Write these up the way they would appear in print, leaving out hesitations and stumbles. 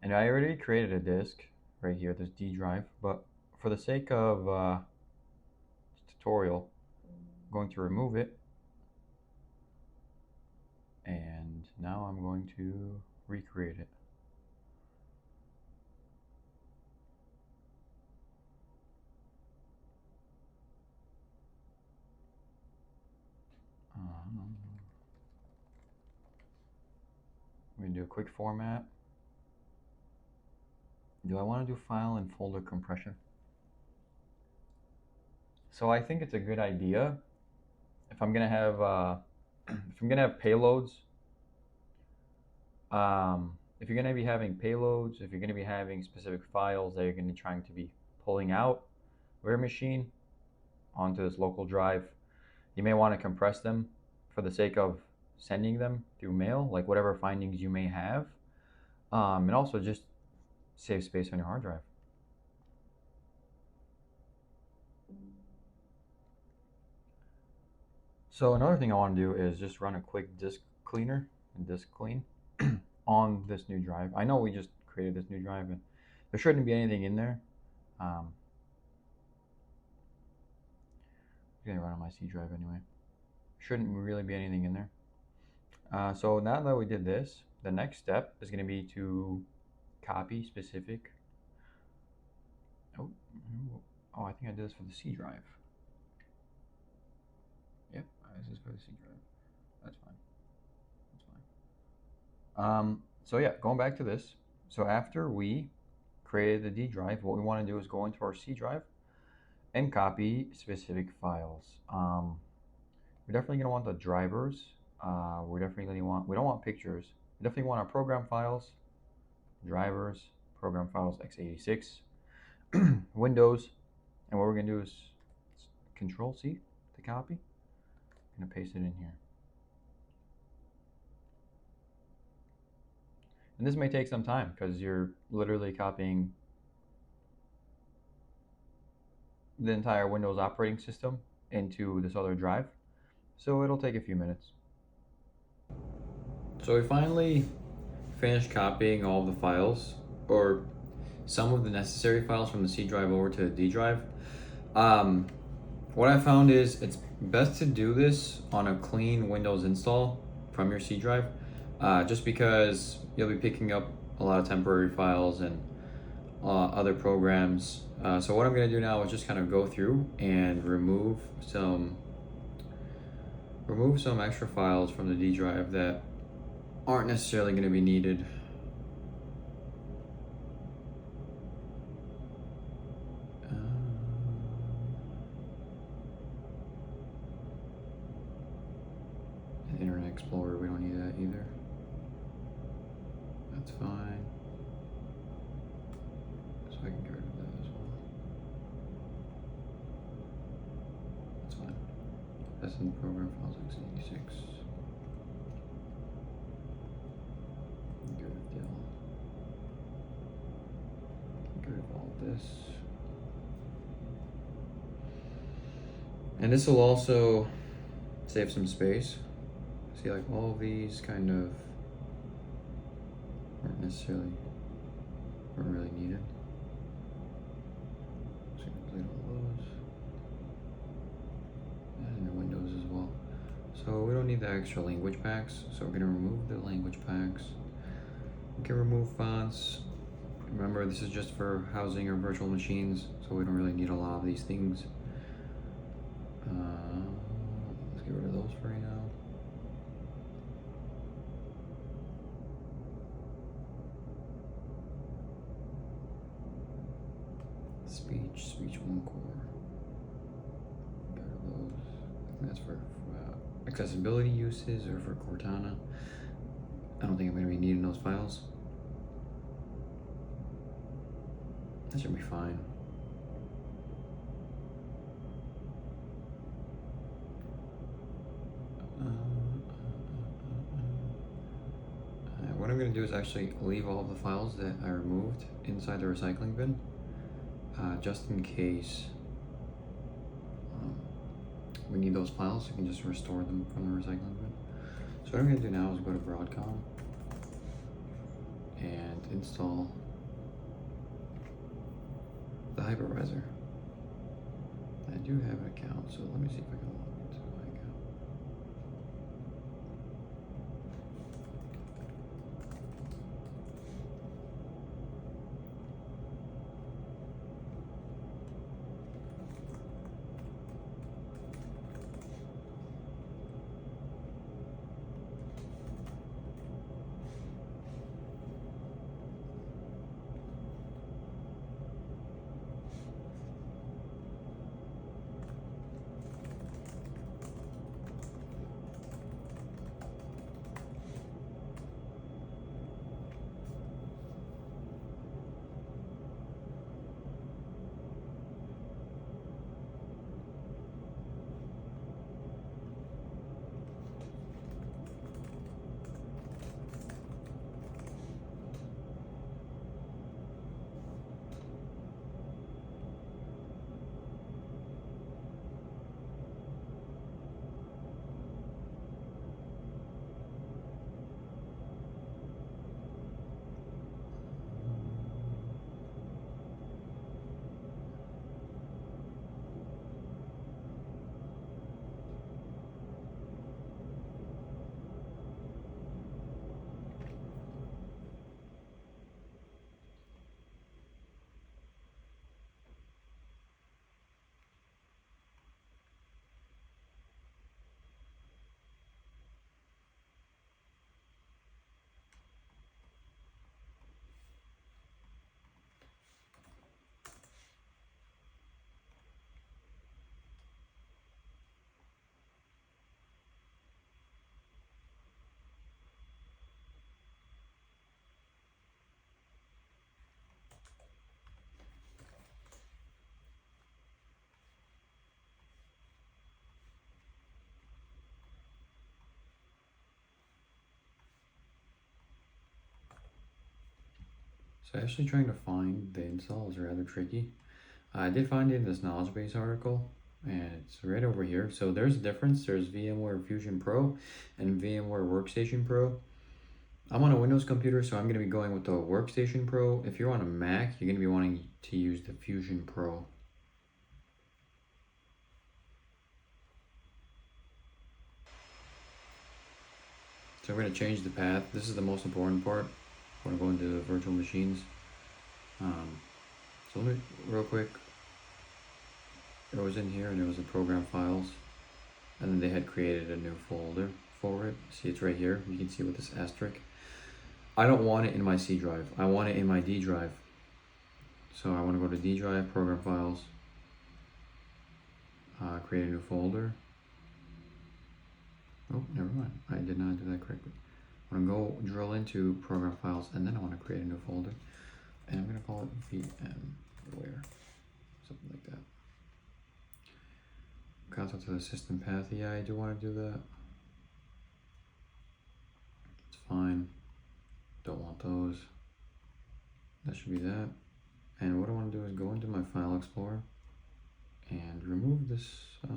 And I already created a disk right here, this D drive, but for the sake of tutorial, I'm going to remove it. And now I'm going to recreate it. I'm going to do a quick format. Do I want to do file and folder compression? So I think it's a good idea if I'm gonna have payloads. If you're gonna be having payloads, if you're gonna be having specific files that you're gonna be trying to be pulling out of your machine onto this local drive, you may want to compress them for the sake of sending them through mail, like whatever findings you may have, and also just save space on your hard drive. So another thing I want to do is just run a quick disk cleaner and disk clean on this new drive. I know we just created this new drive and there shouldn't be anything in there. I'm gonna run on my C drive anyway. Shouldn't really be anything in there. So now that we did this, the next step is gonna be to copy specific. Oh, I think I did this for the C drive. Yep, this is for the C drive. That's fine. That's fine. So yeah, going back to this. So after we created the D drive, what we want to do is go into our C drive and copy specific files. We're definitely going to want the drivers. We don't want pictures. We definitely want our program files, drivers, program files x86, Windows, and what we're going to do is Control C to copy. I'm going to paste it in here. And this may take some time because you're literally copying the entire Windows operating system into this other drive. So it'll take a few minutes. So we finally finished copying all the files, or some of the necessary files from the C drive over to the D drive. What I found is it's best to do this on a clean Windows install from your C drive, just because you'll be picking up a lot of temporary files and other programs. So what I'm going to do now is just kind of go through and remove some extra files from the D drive that aren't necessarily going to be needed. Internet Explorer, we don't need that either. That's fine. So I can get rid of that as well. That's fine. That's in the program files x86. Get rid of Dell. Get rid of all of this. And this will also save some space. See, like all of these kind of weren't really needed. So delete all those. And the Windows as well. So we don't need the extra language packs. So we're gonna remove the language packs. We can remove fonts. Remember, this is just for housing our virtual machines, so we don't really need a lot of these things. Let's get rid of those for right now. Speech one core. Get rid of those. I think that's for accessibility uses or for Cortana. I don't think I'm going to be needing those files. That should be fine. What I'm going to do is actually leave all of the files that I removed inside the recycling bin, just in case we need those files. We can just restore them from the recycling bin. So what I'm going to do now is go to Broadcom and to install the hypervisor. I do have an account, so let me see if I can log into my account. So actually trying to find the install is rather tricky. I did find it in this knowledge base article, and it's right over here. So there's a difference. There's VMware Fusion Pro and VMware Workstation Pro. I'm on a Windows computer, so I'm going to be going with the Workstation Pro. If you're on a Mac, you're going to be wanting to use the Fusion Pro. So we're going to change the path. This is the most important part. I want to go into the virtual machines. So let me, real quick, it was in here and it was the program files. And then they had created a new folder for it. See, it's right here. You can see with this asterisk. I don't want it in my C drive. I want it in my D drive. So I want to go to D drive, program files, create a new folder. Oh, never mind. I did not do that correctly. I'm going to go drill into program files, and then I want to create a new folder. And I'm going to call it VMWare, something like that. Console to the system path. Yeah, I do want to do that. It's fine. Don't want those. That should be that. And what I want to do is go into my file explorer and remove this. I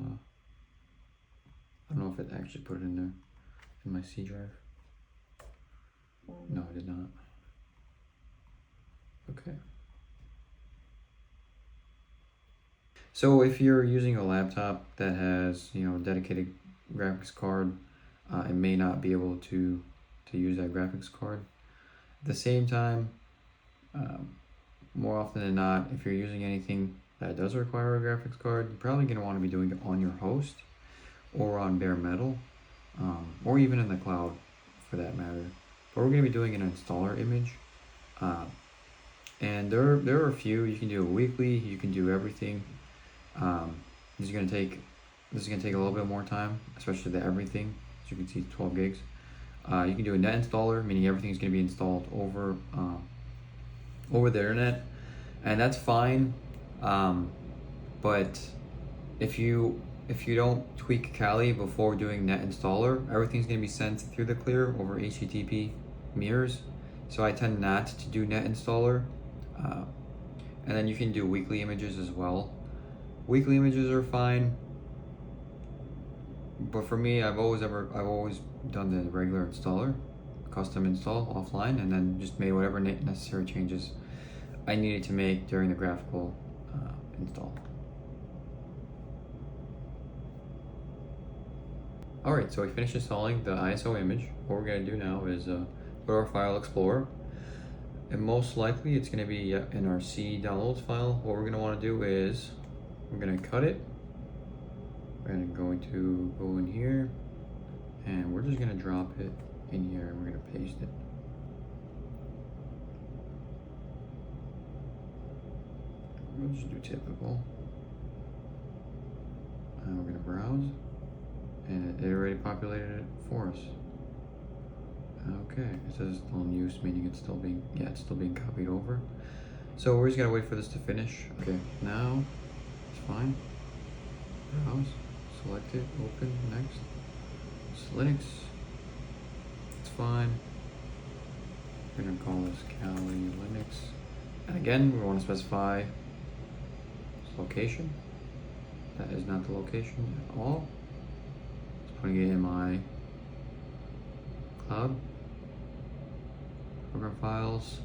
don't know if it actually put it in there in my C drive. No, I did not. Okay. So if you're using a laptop that has, a dedicated graphics card, it may not be able to use that graphics card. At the same time, more often than not, if you're using anything that does require a graphics card, you're probably going to want to be doing it on your host or on bare metal, or even in the cloud for that matter. But we're going to be doing an installer image. And there are a few. You can do it weekly, you can do everything. This is going to take a little bit more time, especially the everything. As you can see, 12 gigs. You can do a net installer, meaning everything's going to be installed over the internet, and that's fine. But if you don't tweak Kali before doing net installer, everything's going to be sent through the clear over HTTP mirrors. So I tend not to do net installer. And then you can do weekly images as well. Weekly images are fine, but for me, I've always done the regular installer, custom install offline, and then just made whatever necessary changes I needed to make during the graphical install. Alright, so we finished installing the ISO image. What we're going to do now is go to our File Explorer, and most likely it's going to be in our C downloads file. What we're going to want to do is we're going to cut it. We're going to go in here, and we're just going to drop it in here, and we're going to paste it. We'll just do typical. And we're going to browse, and it already populated it for us. Okay, it says still in use, meaning it's still being copied over. So we're just gonna wait for this to finish. Okay, now it's fine. Browse, select it, open, next. It's Linux. It's fine. We're gonna call this Kali Linux. And again, we want to specify its location. That is not the location at all. Just putting it in my cloud. Program files,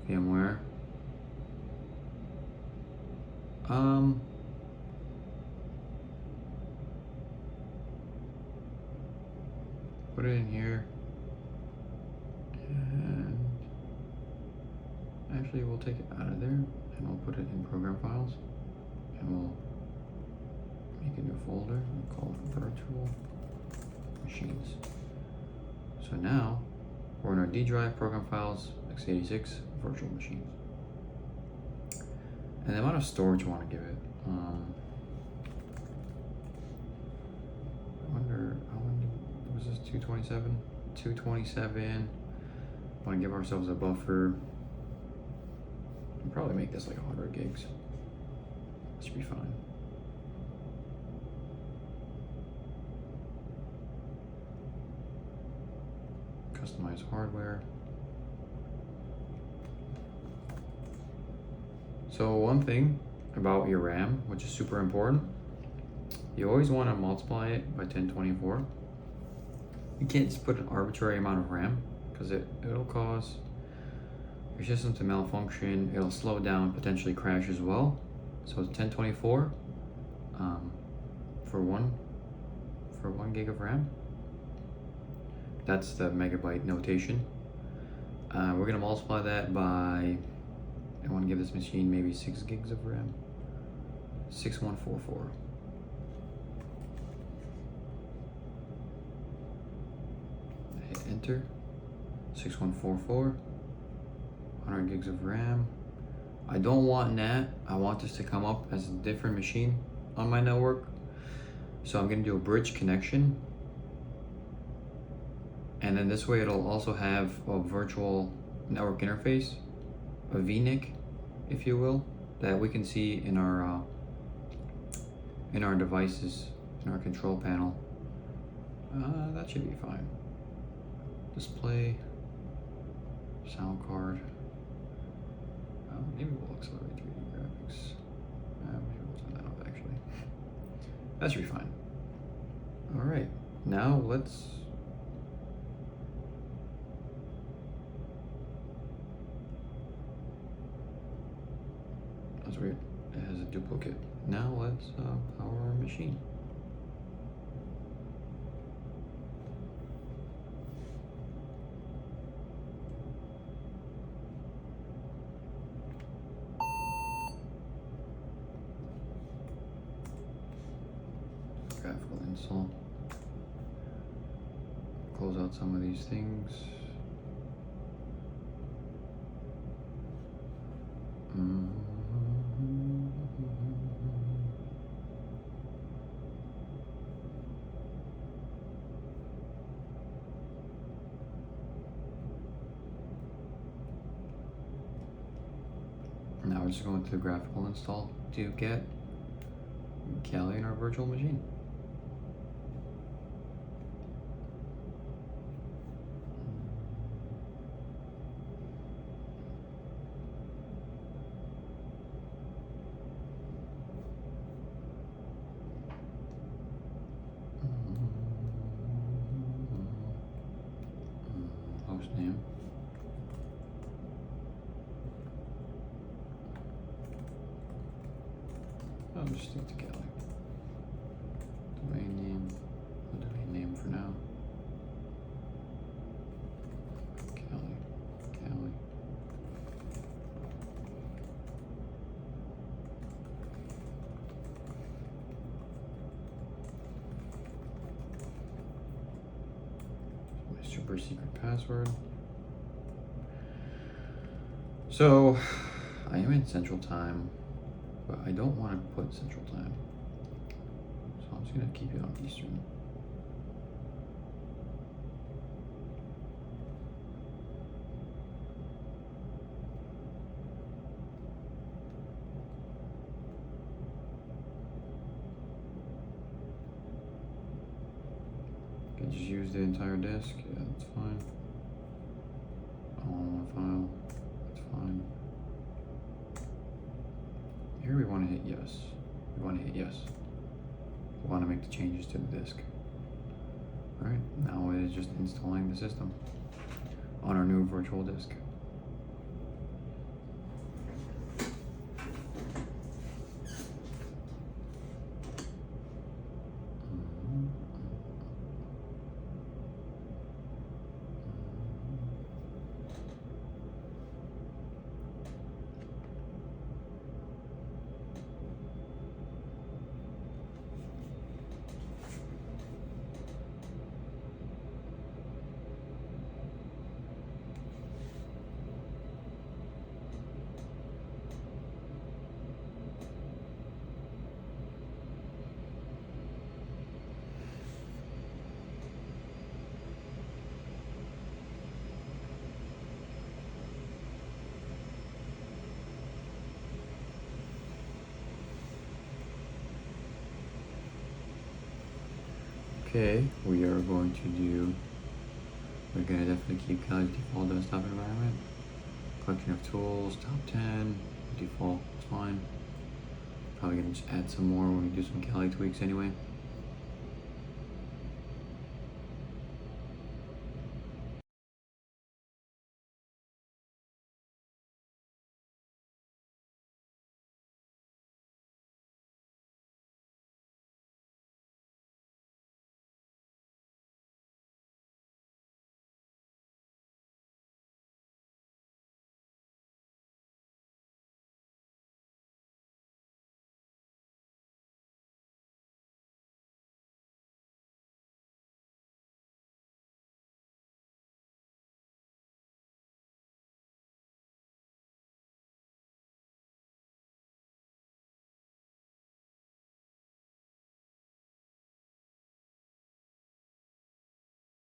VMware. Put it in here, and actually we'll take it out of there, and we'll put it in program files, and we'll make a new folder and call it virtual machines. So now we're in our D drive, program files, x86, virtual machines. And the amount of storage you want to give it. I wonder, how many was this? 227? 227. Want to give ourselves a buffer. We'll probably make this like 100 gigs. That should be fine. Customize hardware. So one thing about your RAM, which is super important, you always want to multiply it by 1024. You can't just put an arbitrary amount of RAM, because it'll cause your system to malfunction. It'll slow down, potentially crash as well. So it's 1024 for one gig of RAM. That's the megabyte notation. We're gonna multiply that by, I want to give this machine maybe 6 gigs of RAM. 6144. Hit enter. 6144. 100 gigs of RAM. I don't want NAT. I want this to come up as a different machine on my network. So I'm gonna do a bridge connection. And then this way it'll also have a virtual network interface, a VNIC, if you will, that we can see in our devices, in our control panel. That should be fine. Display, sound card. Maybe we'll accelerate 3D graphics. Maybe we'll turn that off actually. That should be fine. All right, now let's. That's weird. It has a duplicate. Now let's power our machine. Graphical install. Close out some of these things. Now we're just going to graphical install to get Kali in our virtual machine. host name. I'll just stick to Kelly. Domain name. The domain name for now. Kelly. My super secret password. So I am in Central Time, but I don't want to put Central Time. So I'm just gonna keep it on Eastern. I just use the entire disk. Yeah, that's fine. All in one file. That's fine. Here we want to hit yes. We want to hit yes. We want to make the changes to the disk. Alright, now it is just installing the system on our new virtual disk. Okay, we're going to definitely keep Kelly's default desktop environment. Collection of tools, top 10, default, it's fine. Probably gonna just add some more when we do some Kelly tweaks anyway.